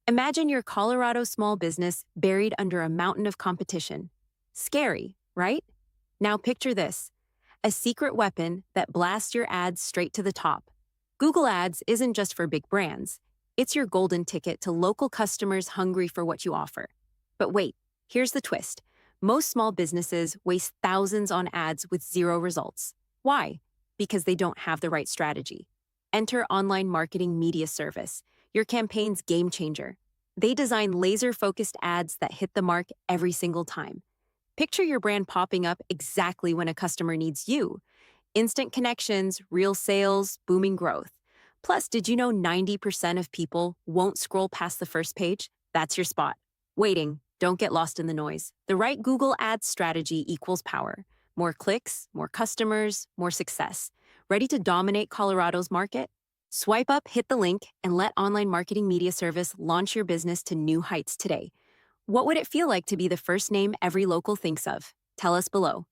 Imagine your Colorado small business buried under a mountain of competition. Scary, right? Now picture this, a secret weapon that blasts your ads straight to the top. Google Ads isn't just for big brands, it's your golden ticket to local customers hungry for what you offer. But wait, here's the twist. Most small businesses waste thousands on ads with zero results. Why? Because they don't have the right strategy. Enter Online Marketing Media Service, your campaign's game changer. They design laser focused ads that hit the mark every single time. Picture your brand popping up exactly when a customer needs you. Instant connections, real sales, booming growth. Plus, did you know 90% of people won't scroll past the first page? That's your spot. Waiting. Don't get lost in the noise. The right Google Ads strategy equals power. More clicks, more customers, more success. Ready to dominate Colorado's market? Swipe up, hit the link, and let Online Marketing Media Service launch your business to new heights today. What would it feel like to be the first name every local thinks of? Tell us below.